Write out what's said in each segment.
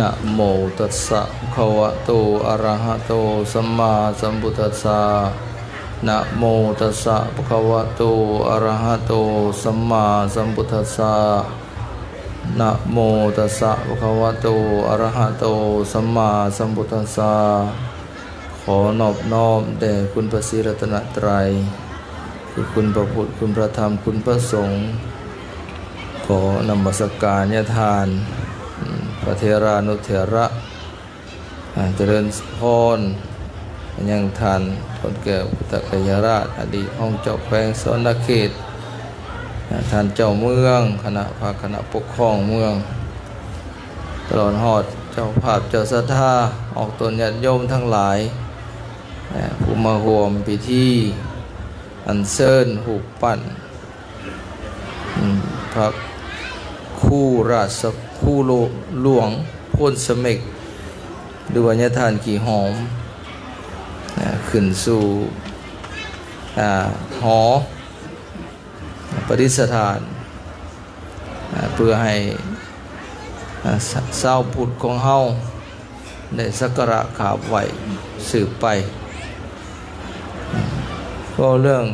นะโมตัสสะภะคะวะโตอะระหะโตสัมมาสัมพุทธัสสะนะโมตัสสะภะคะวะโตอะระหะโตสัมมาสัมพุทธัสสะนะโมตัสสะภะคะวะโตอะระหะโตสัมมาสัมพุทธัสสะขอนอบน้อมแด่คุณพระศรีรัตนตรัยคือคุณพระพุทธคุณพระธรรมคุณพระสงฆ์ขอนมัสการญาทานพระเถรานุเถระเจริญพรยังทานทนแก้วพุทธกยราชอดีตห้องเจ้าแขวงสนเขตท่านเจ้าเมืองคณะปกครองเมืองตลอดหอดเจ้าภาพเจ้าศรัทธาออกตนญาติโยมทั้งหลายผู้มาร่วมพิธีอัญเชิญหูปปั้นพระคู่ราชคู่หลวงพ้นสมิกด้วยญาทานกี่หอมขึ้นสู่หอประดิษฐานเพื่อให้เศร้าพุทธของเฮาได้สักการะกราบไหว้สืบไปก็เรื่อง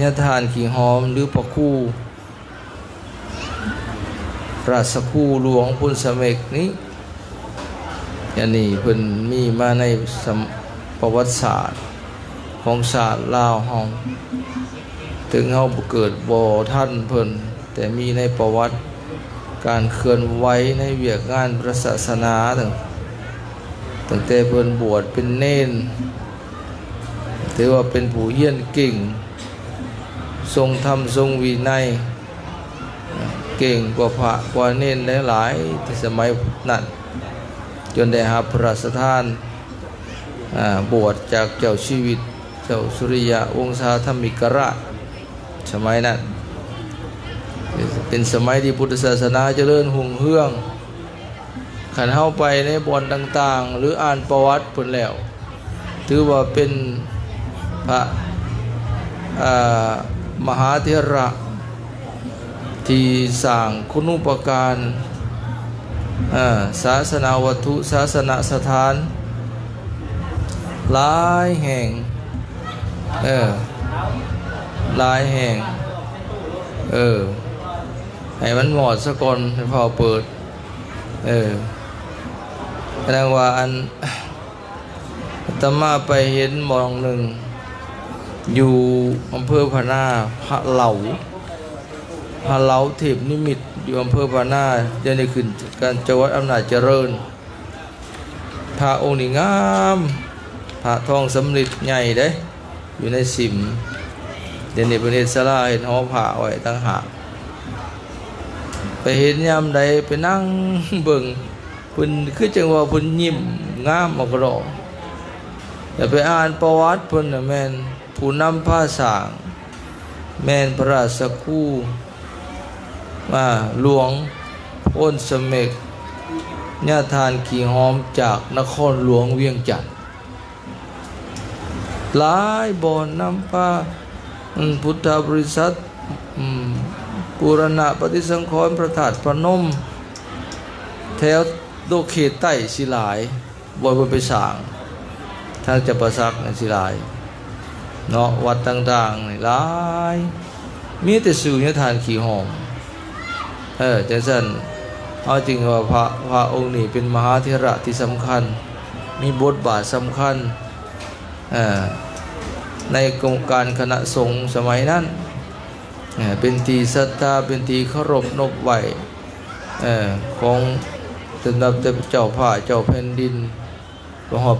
ญาทานกี่หอมหรือพระคู่ราชคู่หลวงพุนสเมกนี้ยันนี่เพิ่นมีมาในประวัติศาสตร์ของศาสตร์ลาวเฮาถึงเฮาเกิดบ่ทันเพิ่นแต่มีในประวัติการเคลื่อนไหวในเวียกงานพระศาสนาตั้งแต่เพิ่นบวชเป็นเณรถือว่าเป็นผู้เฮียนเก่งทรงธรรมทรงวินัยเก่งกว่าพระกว่าเณรหลายๆที่สมัยนั้นจนได้รับพระราชทานบวชจากเจ้าชีวิตเจ้าสุริยะวงศาธรรมิกราชสมัยนั้นเป็นสมัยที่พุทธศาสนาเจริญรุ่งเรืองขันเข้าไปในบ่อนต่างๆหรืออ่านประวัติเพิ่นแล้วถือว่าเป็นพระมหาเถระที่สร้างคุณูปการศาสนาวัตถุศาสนสถานหลายแห่งหลายแห่งให้มันหมดซะก่อนพอเปิดแสดงว่าอันอาตมาไปเห็นมองหนึ่งอยู่อำเภอพะนาพระเหลาเทพนิมิตอยู่อำเภอพะนาจะได้ขึ้นการจังหวัดอำนาจเจริญพระองค์นี่งามพระทองสำริดใหญ่เด้อยู่ในสิมเดี๋ยวนี้ประเทศศาลาเห็นหอพระไว้ต่างหากไปเห็นยามใดไปนั่งเบิ่งเพิ่นคือจังว่าเพิ่นยิ้มงามออกรอแต่ไปอ่านประวัติเพิ่นน่ะแม่นผู้นำผ้าสร้างแม่นพระราชคู่หลวงพ้นสเมกญาทานขี่หอมจากนครหลวงเวียงจันทน์หลายบ่อนน้ำผ้าพุทธบริษัทบูรณะปฏิสังขรณ์พระธาตุพนมแถวโดเขตใต้ศิลายบ่อยไปสร้างทางจะประซักในศิลายเนาะวัดต่างๆหลายมีแต่สู่ญาทานขี่หอมจังซั่นเอาจริงว่าพระองค์นี้เป็นมหาเถระที่สำคัญมีบทบาทสำคัญในกองการคณะสงฆ์สมัยนั้นเป็นที่ศรัทธาเป็นที่เคารพนบไหวของสำหรับเจ้าผ้าเจ้าแผ่นดิน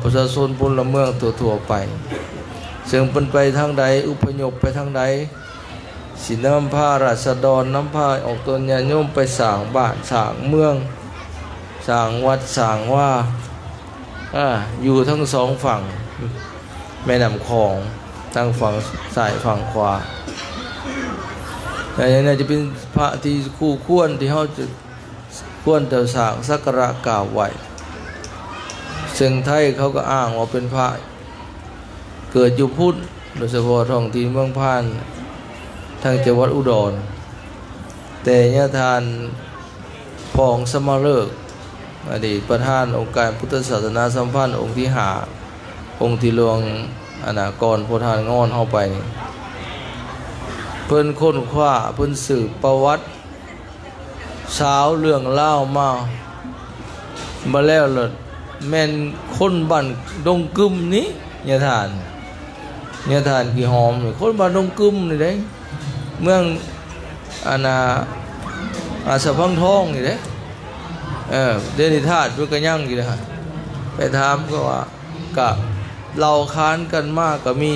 ประชาชนพลเมืองทั่วๆไปซึ่งเป็นไปทางใดอุปยพไปทางใดสินำผ้าราษฎรน้ำผ้าออกตนญาติโยมไปสร้างบ้านสร้างเมืองสร้างวัดสร้างว่าอยู่ทั้งสองฝั่งแม่น้ำคลองทั้งฝั่งซ้ายฝั่งขวาแต่อย่างนี้จะเป็นพระที่คู่ควรที่เขาจะควรจะสร้างสักการะกราบไหว้ซึ่งไทยเขาก็อ้างว่าเป็นพระเกิดอยู่พุทธโดยเฉพาะท้องถิ่นเมืองพานทางจังหวัดอุดรแต่ญาทานพองสมฤกษ์ อดีตประธานองค์การพุทธศาสนาสัมพันธ์องค์ที่5องค์ที่หลวงอนาครโพธางอนเข้าไปเพิ่นค้นคว้าเพิ่นสืบประวัติสาวเรื่องเล่ามาแล้วเลยแม่นคนบ้านดงกึมนี้เนี่ยทานกี่หอมนี่คนบ้านดงกึมนี่เด้เมืองอาสะพังทองนี่เด้เดนิธาตุด้วยกันยั่งอยู่นะฮะไปถามก็ว่ากะเราค้านกันมากก็มี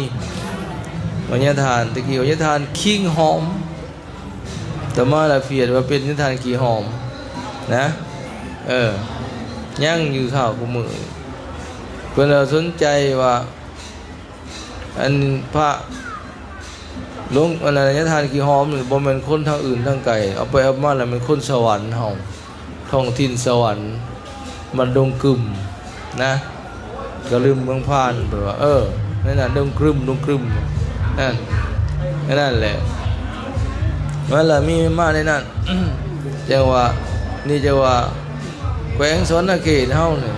วัญญาทานตะกี้วัญญาทานคิงหอมแต่มาละเฟียดว่าเป็นนิทานกี่หอมนะยั่งอยู่ข่าวกูมือเพื่อนเราสนใจว่าอันพระหลวงอะไรนิทานกี่หอมหรือบ่เป็นคนทางอื่นทางไกลเอาไปเอามาแล้วเป็นคนสวรรค์เฮาท้องถิ่นสวรรค์มันดงกึมนะก็ลืมเมืองพานไปว่านั่นน่ะดงกึมนั่นแหละมันละมีมาในนั้น จังว่านี่จะว่าแขวงสวนเขตเฮาเนี่ย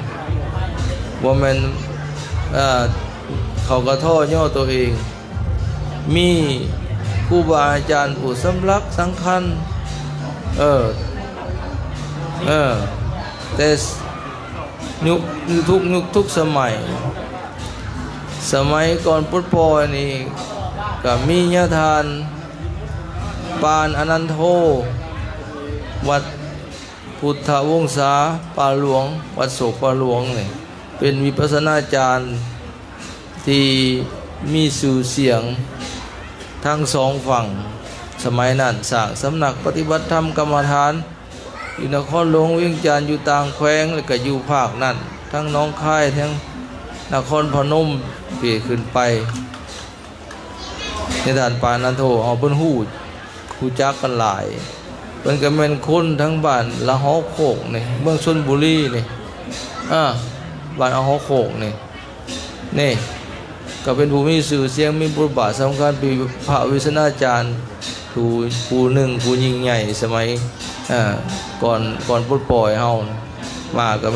บ่แม่นเขาก็ท่อย่อตัวเองมีครูบาอาจารย์ผู้สำลักสังคัญแต่ยุคทุกสมัยก่อนพุทธปอยนี่ก็มีญาทานปานอนันโทวัดพุทธวงศาป่าหลวงวัดโศกป่าหลวงนี่เป็นวิปัสสนาจารย์ที่มีชื่อเสียงทั้งสองฝั่งสมัยนั้นสร้างสำนักปฏิบัติธรรมกรรมฐานอยู่นครหลวงเวียงจันทร์อยู่ต่างแขวงแล้วก็อยู่ภาคนั้นทั้งหนองคายทั้งนครพนมเปี่ยขึ้นไปในด่านปานันโทเอาเพิ่นฮู้จักกันหลายเพิ่นก็แม่นคนทั้งบ้านละหอโขกนี่เมืองชลบุรีนี่บ้านละหอโขกนี่ก็เป็นผู้มีชื่อเสียงมีบทบาทสำคัญเป็นพระวิษณาจารย์ผู้หนึ่งผู้ยิ่งใหญ่สมัยก่อนปลดปล่อยเฮามาก็แ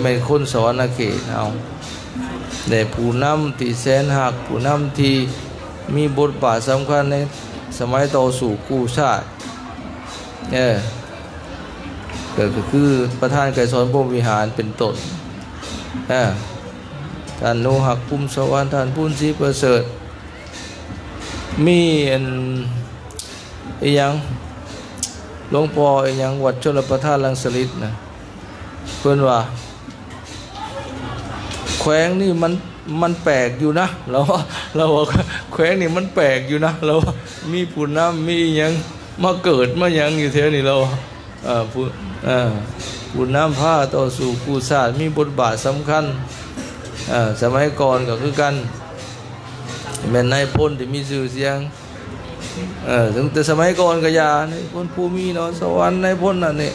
ม่นคนสวรรค์เขตเฮาแต่ผู้นำที่แสนหักผู้นำที่มีบทบาทสำคัญในสมัยต่อสู่กู้ชาติก็คือประธานไกรสอนพรหมวิหารเป็นต้นท่านโนหักภูมิสวรรค์ท่านพูนศรีประเสริฐมีอีหยังหลวงพ่ออีหยังวัดชลประทานรังสฤษนะเพิ่นว่าแขวงนี่มันแปลกอยู่นะเราว่าแขวงนี่มันแปลกอยู่นะเรามีผู้นำมีหยังมาเกิดมาหยังอยู่แถวนี้เราผู้นำพาต่อสู่กู้ชาติมีบทบาทสำคัญสมัยก่อนก็คือกันแม่นนายพลที่มีชื่อเสียงถึงแต่สมัยก่อนก็ยานายพลภูมินอนสวรรค์นายพลนั่นนี่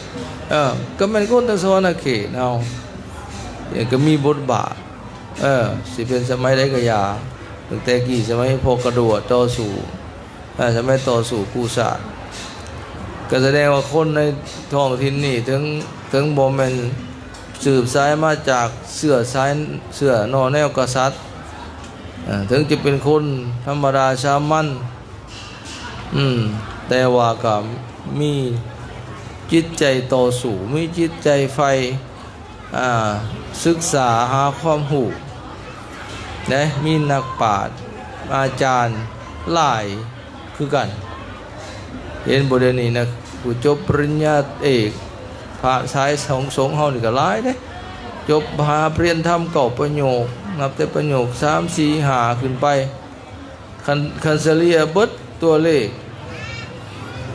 ก็แม่นคนทางสวรรค์เขตเอาก็มีบทบาทสิเป็นสมัยใดก็ยาตั้งแต่กี่สมัยพอกระโดดต่อสู่สมัยต่อสู่กู้ชาติก็แสดงว่าคนในท้องถิ่นนี่ถึงบ่แม่นสืบสายมาจากเสื้อนอแนวกษัตริย์ถึงจะเป็นคนธรรมดาสามัญแต่ว่าก็มีจิตใจต่อสู้มีจิตใจใฝ่ศึกษาหาความรู้นะมีนักปราชญ์อาจารย์หลายคือกันเห็นบ่เดี๋ยวนี้นะผู้จบปริญญาเอกพระสายสงฆ์เฮานี่ก็หลายเด้จบมหาปริญญาธรรม9ประโยคนับแต่ประโยค3 4 5ขึ้นไปคันเฉลี่ยเบิดตัวเลข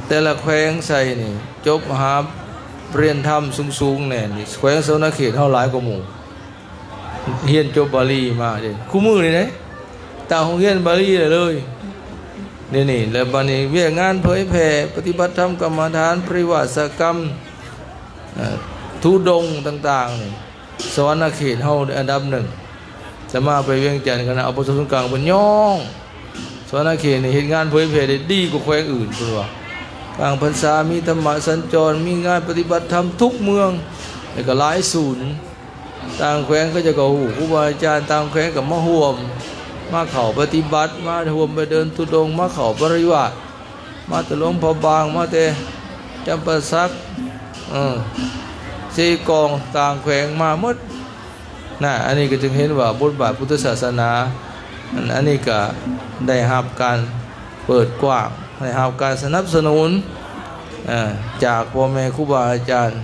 แต่ละแขวงใส่นี่จบมหาปริญญาธรรมสูงๆแน่นี่แขวงสวรรค์เขตเฮาหลายกว่าหมู่เรียนจบบาลีมาเด้คู่มือนี่เด้ตาของเรียนบาลีเลยนี่แล้วบัดนี้เวียกงานเผยแผ่ปฏิบัติธรรมกรรมฐานปริวาสกรรมทุดงต่างๆนี่สวรรค์เขตเฮาอันดับหนึ่งจะมาไปเวียงจันทร์คณะอุปสมบทกลางบนย่องสวรรค์เขตนี่เฮ็ดงานเผยแผ่ได้ดีกว่าแขวงอื่นพุ่นว่ากลางพรรษามีธรรมะสัญจรมีงานปฏิบัติธรรมทุกเมือง แล้วก็หลายศูนย์ต่างแขวงก็จะก็หูครูบาอาจารย์ต่างแขวงกับมาห่วมมาเข้าปฏิบัติมาห่วมไปเดินทุดงมาเข้าปริวาสมาแต่หลวงพ่อบางมาแต่จำปาสักซีกองต่างแขวงมาหมดนะอันนี้ก็จึงเห็นว่าบทบาทพุทธศาสนาอันนี้ก็ได้รับการเปิดกว้างได้รับการสนับสนุนจากพ่อแม่ครูบาอาจารย์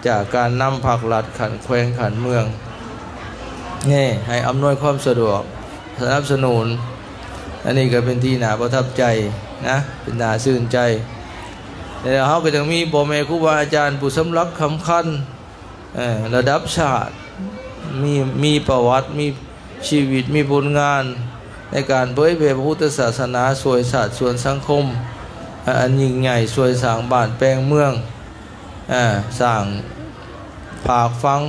จากการนำภาครัฐขันแขวงขันเมืองนี่ให้อำนวยความสะดวกสนับสนุนอันนี้ก็เป็นที่น่าประทับใจนะเป็นน่าชื่นใจแล้วเขาก็จะมีพ่อแม่ครูบาอาจารย์ผู้สำลักคำคัญระดับชาติมีประวัติมีชีวิตมีผลงานในการเผยแผ่พระพุทธศาสนาสวยศาสตร์ส่วนสังคมอันยิ่งใหญ่สวยสร้างบ้านแปลงเมืองสร้างภาคฟัง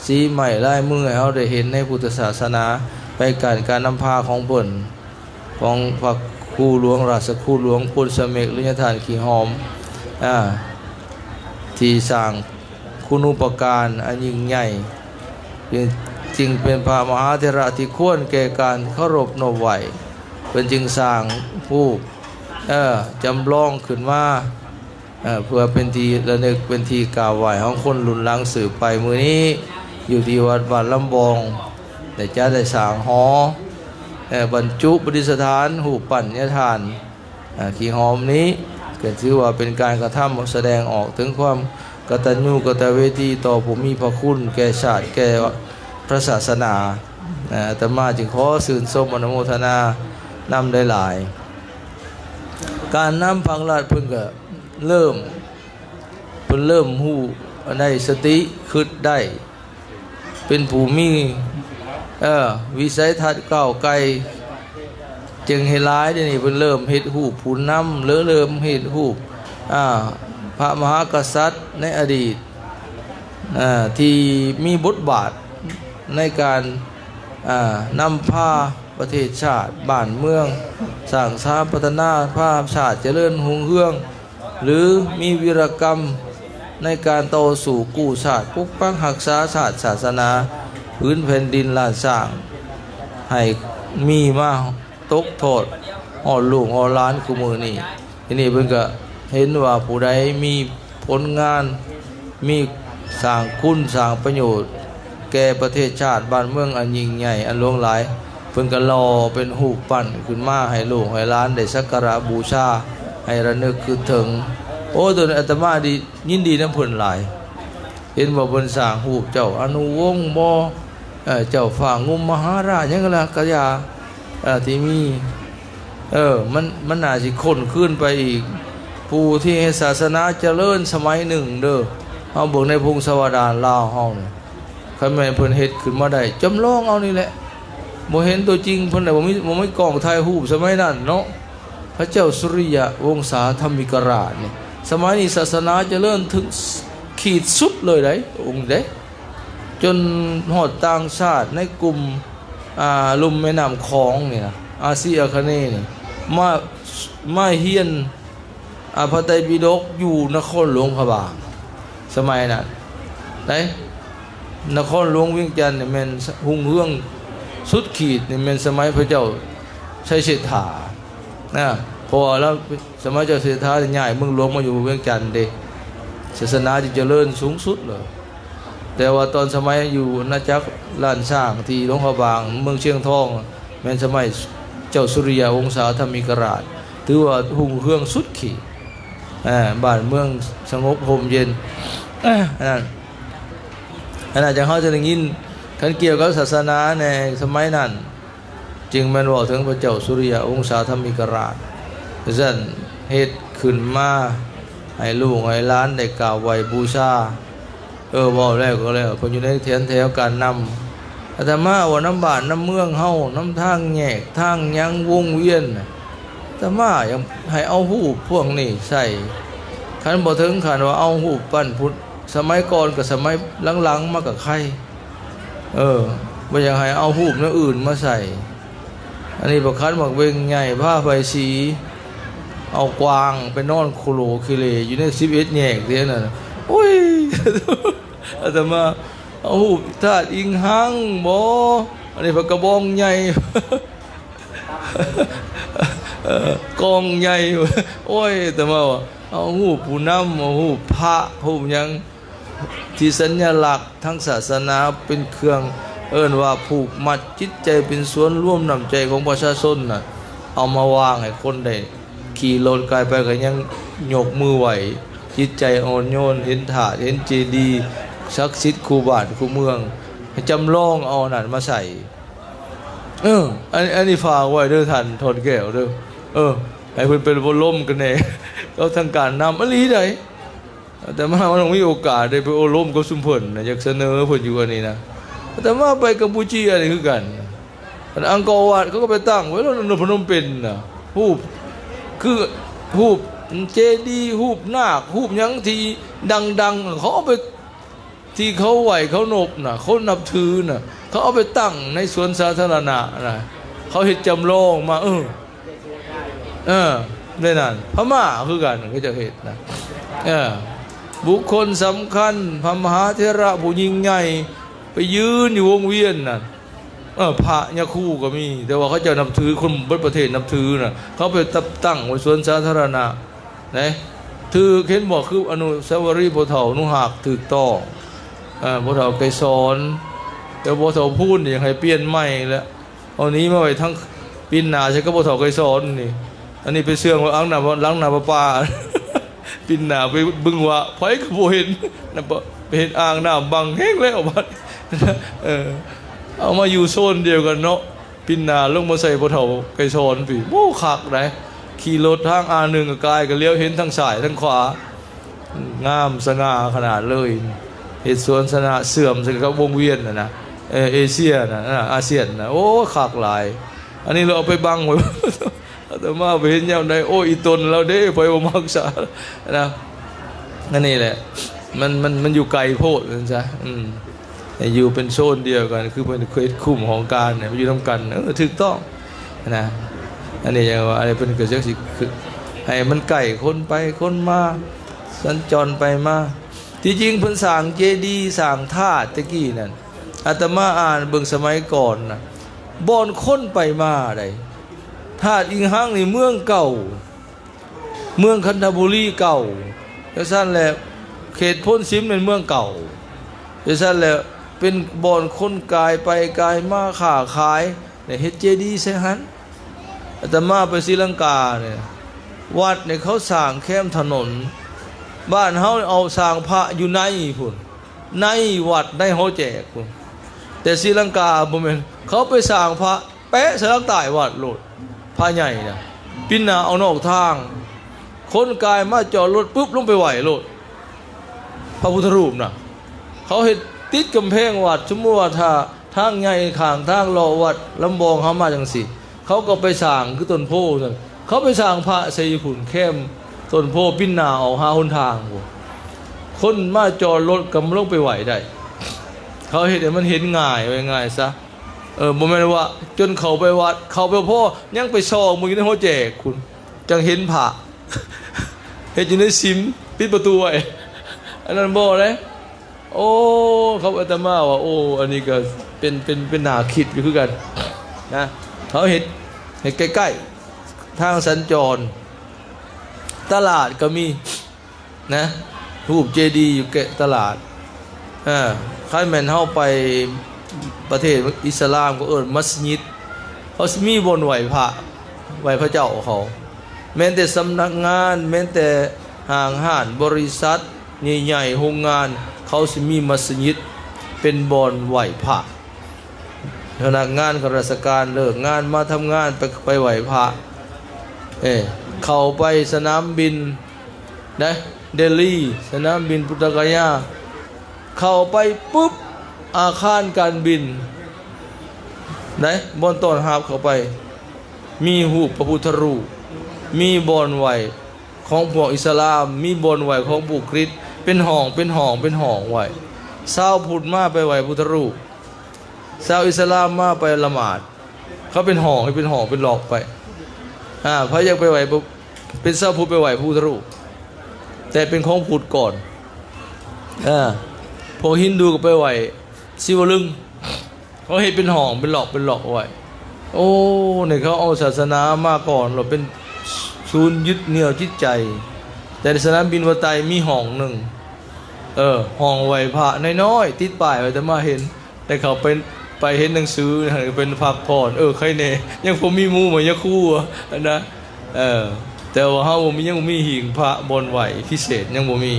สีใหม่ลายมือให้เขาได้เห็นในพุทธศาสนาไปการนำพาของเพิ่นของพระครูหลวงราชครูหลวงพุทธสเมกลิยทานขีหอมที่สร้างคุณูปการอันยิ่งใหญ่จึงเป็นพระมหาเถระที่ควรแก่การเคารพนบไหวเป็นจึงสร้างผู้จำลองขึ้นมาเพื่อเป็นที่ระลึกเป็นที่กล่าวไหวของคนรุ่นหลังสืบไปมื้อนี้อยู่ที่วัดบ้านลำบองแต่จะได้สร้างหอบรรจุประดิษฐานหูปปั้นยทานขีหอมนี้เกิดถือว่าเป็นการกระทำแสดงออกถึงความกตัญญูกตเวทีต่อผู้มีพระคุณแก่ชาติแก่พระศาสนาอาตมาจึงขอสื่นชมอนุโมทนานำได้หลายการนำพังราชเพิ่งก็เริ่มหู้ได้สติคิดได้เป็นผู้มีวิสัยทัศน์ก้าวไกลจึงให้ร้ายนี่เพิ่นเริ่มเฮ็ดหูปผู้นำเริ่มเฮ็ดหูปพระมหากษัตริย์ในอดีตที่มีบทบาทในการนำพาประเทศชาติบ้านเมืองสร้างสรรค์พัฒนาภาพชาติเจริญรุ่งเรืองหรือมีวีรกรรมในการต่อสู้กู้ชาติปกป้องรักษาชาติศาสนาพื้นแผ่นดินล้านสร้างให้มีมาตกโทษอ่อนลูกอ่อนล้านคู่มือนี่ทีนี้เพิ่นก็เห็นว่าผู้ใดมีผลงานมีสร้างคุณสร้างประโยชน์แก่ประเทศชาติบ้านเมืองอันยิ่งใหญ่อันหลวงหลายเพิ่นก็รอเป็นหูปปั้นขึ้นมาให้ลูกให้หลานได้สักการะบูชาให้ระลึกคือถึงโอ้ตัวอาตมาดียินดีนำเพิ่นหลายเห็นว่าเพิ่นสร้างรูปเจ้าอนุวงศ์บ่เจ้าฝ่างุมมหาราชหยังล่ะกะยาที่มีมันน่าสิค้นขึ้นไปอีกผู้ที่ให้ศาสนาเจริญสมัยหนึ่งเด้อเฮาเบิ่งในพงศาวดารลาวเฮานี่คันแม่นเพิ่นเฮ็ดขึ้นมาได้จำลองเอานี่แหละบ่เห็นตัวจริงเพิ่นน่ะบ่มีกล้องถ่ายรูปสมัยนั้นเนาะพระเจ้าสุริยวงศาธรรมิกราชนี่สมัยนี้ศาสนาเจริญถึงขีดสุดเลยได้องค์เด้จนฮอดต่างชาติในกลุ่มลุ่มแม่น้ำคองนี่นะอาเซียคเนย์นี่มาเฮียนพระไตรปิฎกอยู่นครหลวงพระบางสมัยนั้นได้นครหลวงเวียงจันทน์นี่แม่นหุ่งเฮืองสุดขีดนี่แม่นสมัยพระเจ้าชัยเชษฐานะพอแล้วสมัยเจ้าเชษฐาย้ายเมืองหลวงมาอยู่เวียงจันทน์เด้ศาสนาจะเจริญสูงสุดเลยแต่ว่าตอนสมัยอยู่นาจักรล้านสร้างที่หลวงพระบางเมืองเชียงทองแม้นสมัยเจ้าสุริยะวงศาธรรมิกราชถือว่าหุ่งเฮืองสุดขีดบ้านเมืองสงบร่มเย็นนั่นจะเขาจะได้ยินคันเกี่ยวกับศาสนาในสมัยนั้นจึงแม่นบอกถึงพระเจ้าสุริยะวงศาธรรมิกราชฉะนั้นเฮ็ดขึ้นมาให้ลูกให้หลานได้กราบไหว้บูชาบอกแล้วก็แล้วคนอยู่ในแถวการนำอาตมาว่าน้ำบ้านน้ำเมืองเฮาน้ำทางแยกทางยังวงเวียนอาตมายังให้เอาหูปพวกนี้ใส่คันบ่ถึงขันว่าเอาหูปปั้นพุทธสมัยก่อนกับสมัยหลังๆมากับใครบ่อยากให้เอาหูปนั้นอื่นมาใส่อันนี้บ่คันบักเวงใหญ่ผ้าไฟสีเอากวางไปนอนโคโลคิเลอยู่ใน11แยกเด้นั่นโอ้ย อาตมาเอาหูธาตุอิงหังบ่อันนี้พระกระบองใหญ่กองใหญ่โอ้ยแต่มาว่าเอาหูผู้นำเอาหูพระหูยังที่สัญลักษณ์ทั้งศาสนาเป็นเครื่องเอิ้นว่าผูกมัดจิตใจเป็นส่วนร่วมน้ำใจของประชาชนน่ะเอามาวางให้คนได้ขี่รถกายไปก็ยังยกมือไหวจิตใจอ่อนโยนเห็นถาดเห็นเจดีย์ศักดิ์สิทธิ์คูบาทคูเมืองให้จำลองเอานั่นมาใส่อันนี้ฝากไว้เด้อท่านทนแก้วเด้อให้เพิ่นเป็นบ่ล้มกันแน่เขาทางการนำอลีได้แต่มามันมีโอกาสได้ไปโอล้มกับซุมเพิ่นน่ะอยากเสนอเพิ่นอยู่อันนี้นะแต่มาไปกัมพูชีนี่คือกันอังกอร์วัดเขาก็ไปตั้งไว้แล้วนพนมเปญน่ะรูปคือรูปเจดีย์รูปนาครูปหยังที่ดังๆเขาเอาไปที่เขาไหวเขานบน่ะเขานับถือน่ะเขาเอาไปตั้งในสวนสาธารณะน่ะเขาเฮ็ดจำลองมาได้นั่นพม่าคือกันเขาจะเฮ็ดนะบุคคลสำคัญพระมหาเถระผู้ยิ่งใหญ่ไปยืนอยู่วงเวียนน่ะพระยาคู่ก็มีแต่ว่าเขาจะนับถือคนบนประเทศนับถือน่ะเขาไปตั้งไว้สวนสาธารณะนะถือเข็นบอกคืออนุสาวรีย์พ่อเฒ่านุหักถูกต้องพ่อเฒ่าไกรสอนแต่พ่อเฒ่าพูดนี่ให้เปลี่ยนใหม่แล้วเอานี้มาไว้ทั้งปีนหนาใช่ก็พ่อเฒ่าไกรสอนนี่อันนี้ไปเสื่องว่าล้างหน้าป้าปีนหนาไปบึงว่าไผก็บ่เห็นนะไปเห็นอ่างน้ำบังแห้งแล้วบัดเอามาอยู่โซนเดียวกันเนาะปีนหนาลงมาใส่พ่อเฒ่าไกรสอนพี่โอ้คักได้ขี่รถทางA1กับกายก็เลี้ยวเห็นทั้งซ้ายทั้งขวางามสง่าขนาดเลยเหตุสวนสนะเสื่อมสักกับวงเวียนนะเอเชียนะอาเซียนนะโอ้คักหลายอันนี้เราเอาไปบังไว้แต่มาไปเห็นยามใดโอ้อีตนเราได้ไปบ่มักษานะนั่นนี่แหละมันอยู่ไกลโพดนั่นซะอยู่เป็นโซนเดียวกันคือเป็นเคยคุ้มของการเนี่ยอยู่ทำกันถูกต้องนะอันนี้อย่างว่าอะไรเป็นเกิดจากสิคือให้มันไก่คนไปคนมาสัญจรไปมาที่จริงเพิ่นสร้างเจดีย์สร้างธาตุตะกี้นั่นอาตมาอ่านเบิ่งสมัยก่อนนะบ่อนคนไปมาได้ธาตุอิงหังนี่เมืองเก่าเมืองคันธบุรีเก่าจังซั่นแหละเขตพ้นซิมเป็นเมืองเก่าจังซั่นแหละเป็นบ่อนคนกายไปกายมาค้าขายได้เฮ็ดเจดีย์ใส่หันอาตมาไปศรีลังกาเนี่ยวัดเนี่ยเขาสร้างแคมถนนบ้านเฮาเอาสร้างพระอยู่ในพุ่นในวัดในเฮาแจกพุ่นแต่ศรีลังกาบ่แม่นเขาไปสร้างพระแปะสลักใต้วัดโลดพระใหญ่น่ะปิ่นหน้าเอานอกทางคนกายมาจอดรถปุ๊บลงไปไหวโลดพระพุทธรูปน่ะเขาเฮ็ดติดกำแพงวัดสมมุติว่าถ้าทางใหญ่ข้างทางรอวัดลำบองเฮามาจังซี่เขาก็ไปสร้างคือต้นโพนั่นเขาไปสร้างพระใส่ผุ่นแคมต้นโพปิ้นหน้าออกหาหนทางคนมาจอดรถกำลังไปไหวได้เขาเห็นมันเห็นง่ายไปง่ายซะบ่แม่นว่าจนเขาไปวัดเขาไปพ่อยังไปซองมึงอยู่ในหัวแจกคุณจังเห็นพระเฮ็ดอยู่ในซิมปิดประตูไว้อันนั้นบ่เลยโอ้เขาอาตมาว่าโอ้อันนี้ก็เป็นหน้าคิดอยู่คือกันนะเขาเฮ็ดใกล้ๆทางสัญจรตลาดก็มีนะรูปเจดีย์อยู่แกะตลาดใครแม่นเฮาไปประเทศอิสลามก็มัสยิดเขามีบนไหวพระเจ้าเขาแม้แต่สำนักงานแม้แต่ห้างห้านบริษัทใหญ่ๆโรงงานเขาสิมีมัสยิดเป็นบอนไหวพระพนักงานข้าราชการเลิกงานมาทำงานไปไหวพระเข้าไปสนามบินนะเดลีสนามบินพุทธกยาเข้าไปปุ๊บอาคารการบินนะบนต้นหาบเข้าไปมีรูปพระพุทธรูปมีบอนไหวของพวกอิสลามมีบอนไหวของบุคริสต์เป็นห้องไหวชาวพุทธมาไปไหวพุทธรูปชาวอิสลามมาไปละหมาดเขาเป็นห้องให้เป็นห้องเป็นหลอกไปพระอยากไปไหวเป็นชาวพุทธไปไหวพุทธรูปแต่เป็นของพุทธก่อน พวกฮินดูก็ไปไหวศิวลึงเขาเห็นเป็นห้องเป็นหลอกไว้โอ้เนี่ยเขาเอาศาสนามาก่อนเราเป็นศูนย์ยึดเหนี่ยวจิตใจแต่ในสนามบินวัดไตมีห้องหนึ่งห้องไหวพระน้อยๆติดป้ายไว้แต่มาเห็นแต่เขาไปเห็นหนังสือเป็นพักผ่อนใครเนี่ยยังผมมีมูเหมือนยาคู่นะแต่ว่าเขายังมีหิ่งพระบนไหวพิเศษยังบ่มี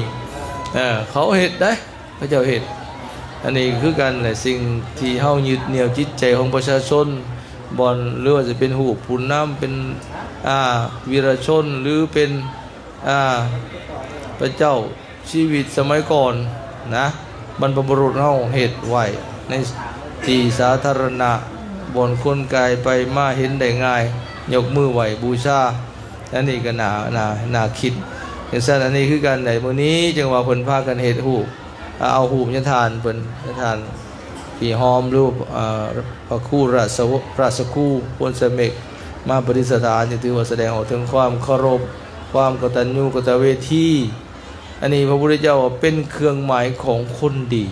เขาเห็ดได้พระเจ้าเห็ดอันนี้คือกันแหละสิ่งที่เฮายึดเหนี่ยวจิตใจของประชาชนบอนหรือว่าจะเป็นหูปุ่นน้ำเป็นวีรชนหรือเป็นพระเจ้าชีวิตสมัยก่อนนะบรรพบุรุษเฮาเฮ็ดไว้ในที่สาธารณะบนคนกายไปมาเห็นได้ง่ายยกมือไหวบูชาอันนี้ก็น่าคิดอย่างเช่นอันนี้คือกันในมื้อนี้จึงว่าเพิ่นพากันเฮ็ดหูปเอาหูปยทานเพิ่นยทานที่หอมรูปพระคู่ราชคู่พลสมิกมาประดิษฐานถือว่าแสดงออกถึงความเคารพความกตัญญูกตเวทีอันนี้พระพุทธเจ้าเป็นเครื่องหมายของคนดี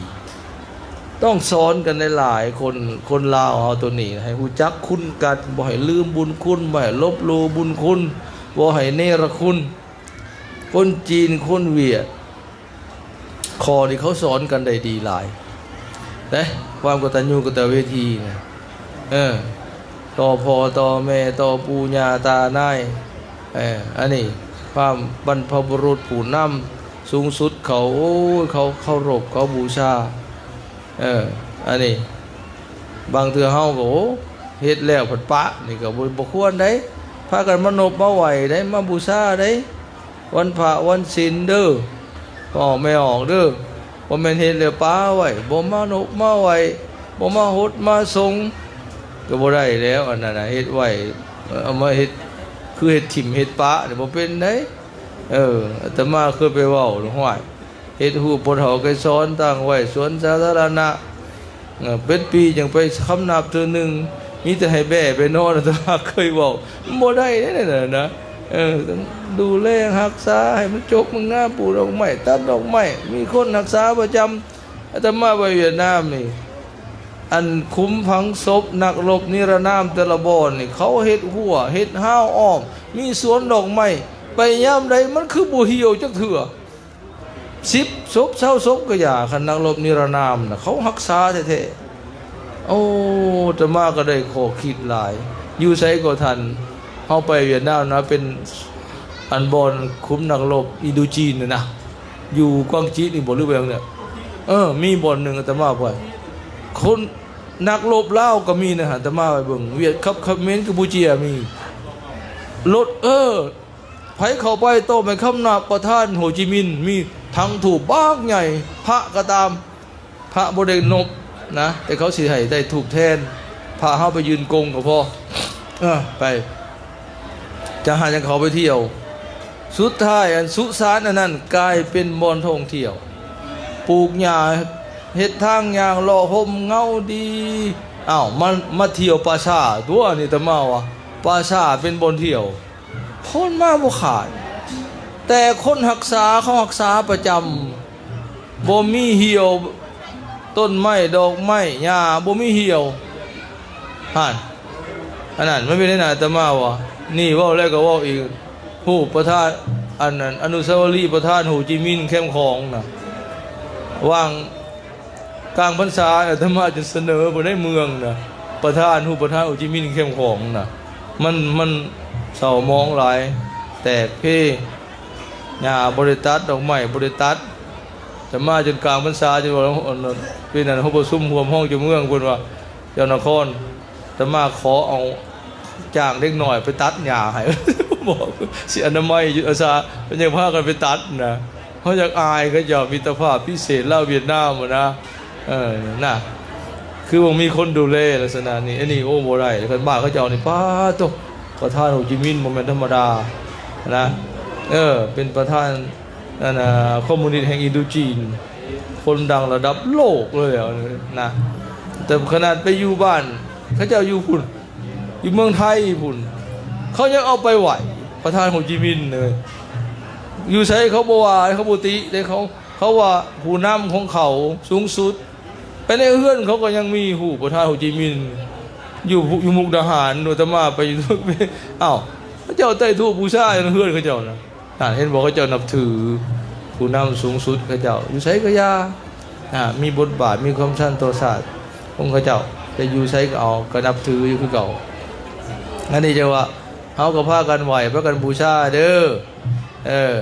ต้องสอนกันในหลายคนลาวเอาตัวนี้ให้รู้จักคุณกันบ่ให้ลืมบุญคุณบ่ให้ลบลู่บุญคุณบ่ให้เนรคุณคนจีนคนเวียดคอที่เขาสอนกันได้ดีหลายนะความกตัญญูกตเวทีเนี่ยต่อพ่อต่อแม่ต่อปู่ย่าตานายอันนี้ความบรรพบุรุษผู้นำสูงสุดเขาเขาเคารพเขาบูชาอันนี้บางเทื่อเฮาก็เฮ็ดแล้วผัดปะนี่ก็บ่ควรได้พากันมานบมาไหวได้มาบูชาได้วันพระวันศีลเด้อก็ไม่ออกเด้อบ่แม่นเฮ็ดแล้วป้าไว้บ่มานบมาไหวบ่มาหดมาสงก็บ่ได้แล้วอันนั้นน่ะเฮ็ดไว้เอามาเฮ็ดคือเฮ็ดถิ่มเฮ็ดปะนี่บ่เป็นได้อาตมาเคยไปเว้าหลวงพ่อเฮ็ดหูปนเฮาไกสอนตั้งไว้สวนสาธารณะเป็นปีจังไปคำนับเทื่อนึงมีแต่ให้แบ่ไปนอนอาตมาเคยเว้าบ่ได้แน่ๆนะต้องดูแลรักษาให้มันจบมึงหน้าปลูกดอกไม้ตัดดอกไม้มีคนรักษาประจำอาตมาไปเวียดนามนี่อันคุ้มฝังศพนักรบนิรนามแต่ละบ่อนนี่เขาเฮ็ดหัวเฮ็ดห้าวอ้อมมีสวนดอกไม้ไปยามใดมันคือบ่เหี่ยวจักเทื่อ10ศพ20ศพก็อย่าคันนักรบนิรนามน่ะเขารักษาแท้ๆโอ้อาตมาก็ได้ข้อคิดหลายอยู่ไสก็ทันเฮาไปเวียดนามนะเป็นอันบอนคุ้มนักรบอินโดจีนนะอยู่กวางจีนี่บ่รู้ไปจังเนี่ยมีบ่อนนึงอาตมาไปคนนักรบลาวก็มีนะฮะอาตมาไปเบิ่งเวียดครับเขมรกัมพูชามีรถไผเข้าไปโตไปคำนับประธานโฮจิมินห์มีทั้งถูกบากใหญ่พระก็ตามพระบ่ได้นบนะแต่เขาสิให้ได้ถูกแทนพาเฮาไปยืนกงก็พอไปจะหาจังเขาไปเที่ยวสุดท้ายอันสุสานอันนั้นกลายเป็นบ่อนท่องเที่ยวปลูกหญ้าเฮ็ดทางอย่างรอห่มเงาดีมาเที่ยวปราสาทตัวนี่ตะมาว่าปราสาทเป็นบ่อนเที่ยวคนมาบ่ขาดแต่คนรักษาเขารักษาประจำบ่มีเหี่ยวต้นไม้ดอกไม้หญ้าบ่มีเหี่ยวอันนั้นไม่เป็นไหนตะมาว่านี่เว้าแล้วก็เว้าอีกผู้ประธานอันนั้นอนุสาวรีย์ประธานโฮจิมินห์เข้มของน่ะวางกลางพรรษาอาตมาจะเสนอบ่ได้เมืองน่ะประธานโฮจิมินห์เข้มของน่ะมันเศร้ามองหลายแตกเพหญ้าบ่ได้ตัดดอกไม้บ่ได้ตัดจะมาจนกลางพรรษาจนว่าเป็นอันเฮาประชุมรวมห้องเจ้าเมืองเพิ่นว่าเจ้านครจะมาขอเอาจ้างเล็กหน่อยไปตัดหญ้าให้บอกสิอนามัยอาสาเพิ่นยังพากันไปตัดนะเฮาอยากอายก็จะมิตรภาพพิเศษลาวเวียดนามนะน่ะคือว่ามีคนดูแลลักษณะนี้อันนี้โอ้บ่ได้คันบ้านเขาเจ้านี่ป้าโตประธานโฮจิมินห์บ่แม่นธรรมดานะเป็นประธานนั่นน่ะคอมมิวนิสต์แห่งอินโดจีนคนดังระดับโลกเลยนะแต่ขนาดไปอยู่บ้านเขาเจ้าอยู่พุ่นอยู่เมืองไทยพุ่นเขายังเอาไปไหวประธานโฮจิมินห์เลยอยู่ใช้เขาบ่ว่าเขาบ่ติได้เขา เขาว่าผู้นำของเขาสูงสุดไปในเฮือนเขาก็ยังมีหูประธานโฮจิมินห์อยู่มุกดาหารโดยตมาไปอยู่ทุกอ้าวพระเจ้าไต้ทูปบูชาอยู่ในเฮือนเขาเจ้านะเห็นบอกเขาเจ้านับถือผู้นำสูงสุดเขาเจ้าอยู่ไสก็ยามีบทบาทมีความชั้นตัวศาสตร์องค์เขาเจ้าจะอยู่ไสก็เอาก็นับถืออยู่คือเก่าอันนี้จะว่าเฮาก็พากันไหวพากันบูชาเด้อ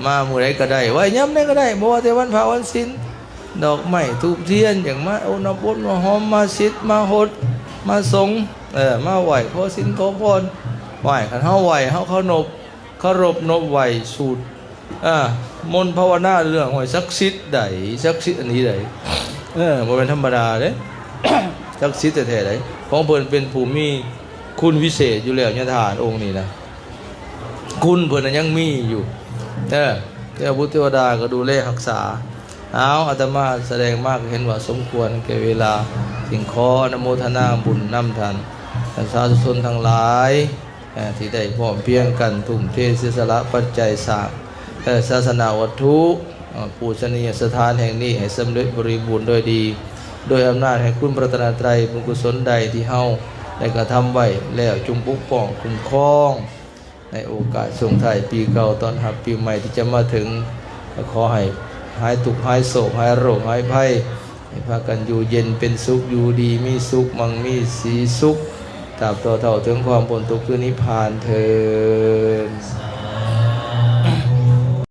มาหมู่ใดก็ได้ไหวย่ำได้ก็ได้บ่ว่าแต่วันพระวันศีลดอกไม้ธูปเทียนอย่างมาเอาน้ำอบมาหอมมาซิดมาหดมาสงมาไหวขอศีลขอพรไหวคันเฮาไหวเฮาเคารพนบไหวสูตรมนต์ภาวนาเรื่องหอยศักดิ์สิทธิ์ใดศักดิ์สิทธิ์อันนี้ใดบ่เป็นธรรมดาเด้ ศักดิ์สิทธิ์แท้ๆใดของเพิ่นเป็นผู้มีคุณวิเศษอยู่แล้วญาติทานองค์นี้นะคุณเพิ่นยังมีอยู่เทพบุตรเทวดาก็ดูแลรักษาอาตมาแสดงมากเห็นว่าสมควรแก่เวลาสิ่งขออนุโมทนาบุญนำท่านสาธุชนทั้งหลายที่ได้พร้อมเพียงกันทุ่มเทเสียสละปัจจัยสร้างศาสนาวัตถุปูชนียสถานแห่งนี้ให้สำเร็จบริบูรณ์โดยดีโดยอำนาจแห่งคุณพระรัตนตรัยบุญกุศลใดที่เฮาได้กระทำไว้แล้วจงปกป้องคุ้มครองในโอกาสส่งท้ายปีเก่าตอนรับปีใหม่ที่จะมาถึงขอให้หายทุกข์หายโศกหายโรคหายภัยให้พากันอยู่เย็นเป็นสุขอยู่ดีมีสุขมั่งมีสีสุขตราบต่อเท่าถึงความพ้นทุกข์คือนิพพานเถิด